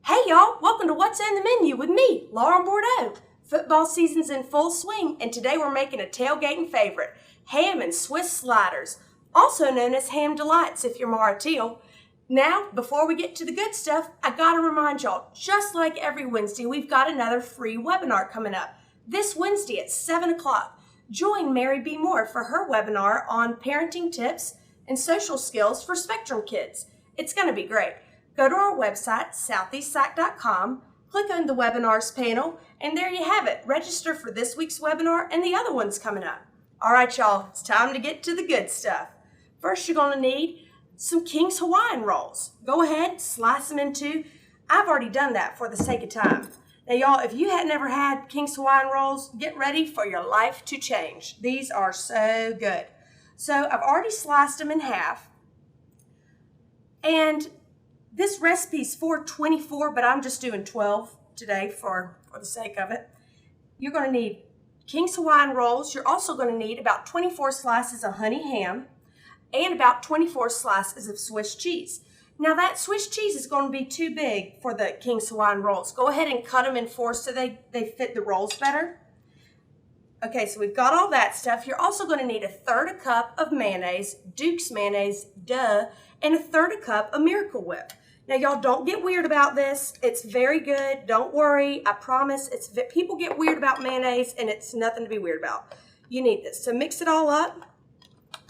Hey y'all, welcome to What's on the Menu with me, Laura Bordeaux. Football season's in full swing, and today we're making a tailgating favorite, ham and Swiss sliders, also known as ham delights if you're Maratil. Now, before we get to the good stuff, I gotta remind y'all, just like every Wednesday, we've got another free webinar coming up. This Wednesday at 7 o'clock, join Mary B. Moore for her webinar on parenting tips and social skills for Spectrum kids. It's gonna be great. Go to our website, southeastsac.com, click on the webinars panel, and there you have it. Register for this week's webinar and the other ones coming up. All right, y'all, it's time to get to the good stuff. First, you're gonna need some King's Hawaiian rolls. Go ahead, slice them into, I've already done that for the sake of time. Now, y'all, if you had never had King's Hawaiian rolls, get ready for your life to change. These are so good. So I've already sliced them in half, and this recipe's for 24, but I'm just doing 12 today for the sake of it. You're going to need King's Hawaiian rolls. You're also going to need about 24 slices of honey ham and about 24 slices of Swiss cheese. Now that Swiss cheese is going to be too big for the King's Hawaiian rolls. Go ahead and cut them in four so they fit the rolls better. Okay, so we've got all that stuff. You're also going to need 1/3 cup of mayonnaise, Duke's mayonnaise, duh, and 1/3 cup of Miracle Whip. Now, y'all, don't get weird about this. It's very good. Don't worry. I promise. People get weird about mayonnaise, and it's nothing to be weird about. You need this. So mix it all up.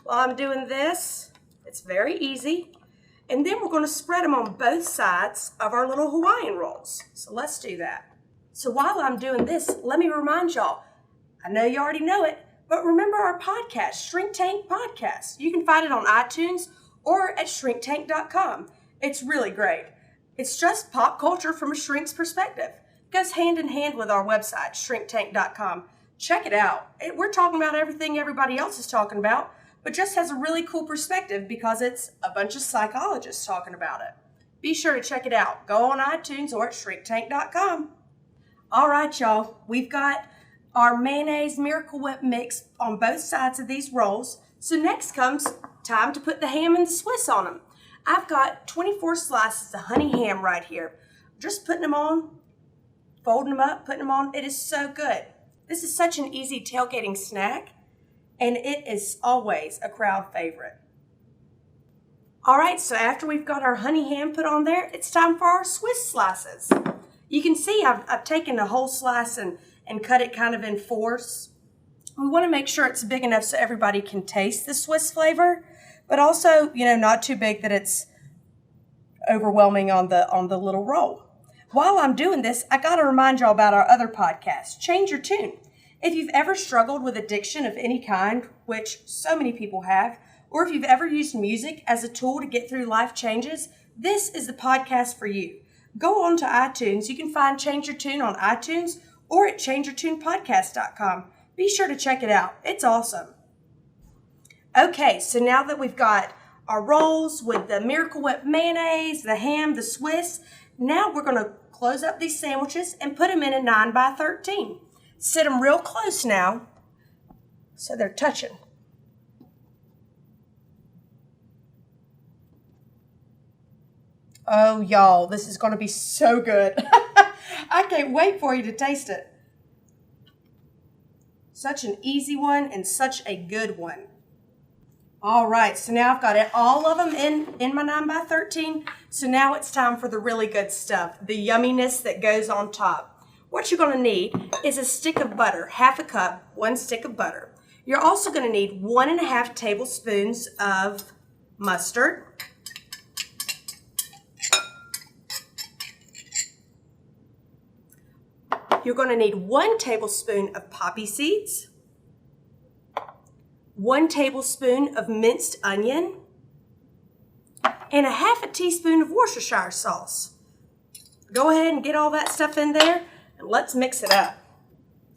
While I'm doing this, it's very easy. And then we're going to spread them on both sides of our little Hawaiian rolls. So let's do that. So while I'm doing this, let me remind y'all, I know you already know it, but remember our podcast, Shrink Tank Podcast. You can find it on iTunes or at shrinktank.com. It's really great. It's just pop culture from a shrink's perspective. It goes hand in hand with our website, shrinktank.com. Check it out. We're talking about everything everybody else is talking about, but just has a really cool perspective because it's a bunch of psychologists talking about it. Be sure to check it out. Go on iTunes or at shrinktank.com. All right, y'all. We've got our mayonnaise Miracle Whip mix on both sides of these rolls. So next comes time to put the ham and the Swiss on them. I've got 24 slices of honey ham right here. Just putting them on, folding them up, putting them on. It is so good. This is such an easy tailgating snack, and it is always a crowd favorite. All right, so after we've got our honey ham put on there, it's time for our Swiss slices. You can see I've taken a whole slice and cut it kind of in fours. We want to make sure it's big enough so everybody can taste the Swiss flavor, but also, not too big that it's overwhelming on the little roll. While I'm doing this, I got to remind y'all about our other podcast, Change Your Tune. If you've ever struggled with addiction of any kind, which so many people have, or if you've ever used music as a tool to get through life changes, this is the podcast for you. Go on to iTunes. You can find Change Your Tune on iTunes or at changeyourtunepodcast.com. Be sure to check it out. It's awesome. Okay, so now that we've got our rolls with the Miracle Whip mayonnaise, the ham, the Swiss, now we're going to close up these sandwiches and put them in a 9x13. Sit them real close now so they're touching. Oh, y'all, this is going to be so good. I can't wait for you to taste it. Such an easy one and such a good one. All right, so now I've got all of them in my 9x13. So now it's time for the really good stuff, the yumminess that goes on top. What you're going to need is a stick of butter, 1/2 cup, 1 stick of butter. You're also going to need 1.5 tablespoons of mustard. You're going to need 1 tablespoon of poppy seeds, 1 tablespoon of minced onion, and 1/2 teaspoon of Worcestershire sauce. Go ahead and get all that stuff in there, and let's mix it up.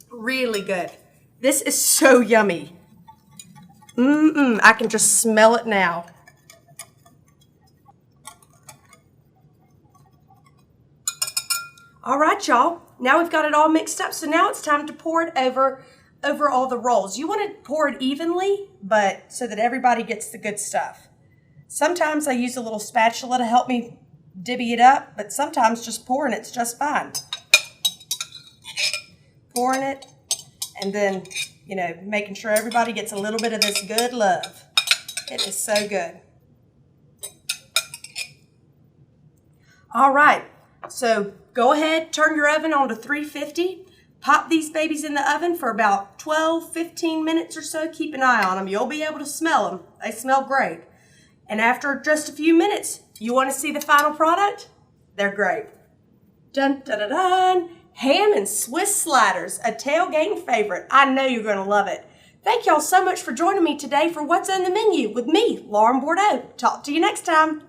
Really good. This is so yummy. I can just smell it now. All right, y'all. Now we've got it all mixed up, so now it's time to pour it over all the rolls. You want to pour it evenly, but so that everybody gets the good stuff. Sometimes I use a little spatula to help me divvy it up, but sometimes just pouring it's just fine. Pouring it, and then, you know, making sure everybody gets a little bit of this good love. It is so good. All right, so go ahead, turn your oven on to 350. Pop these babies in the oven for about 12-15 minutes or so. Keep an eye on them. You'll be able to smell them. They smell great. And after just a few minutes, you want to see the final product? They're great. Dun, dun, dun, dun. Ham and Swiss sliders, a tailgating favorite. I know you're going to love it. Thank y'all so much for joining me today for What's on the Menu with me, Lauren Bordeaux. Talk to you next time.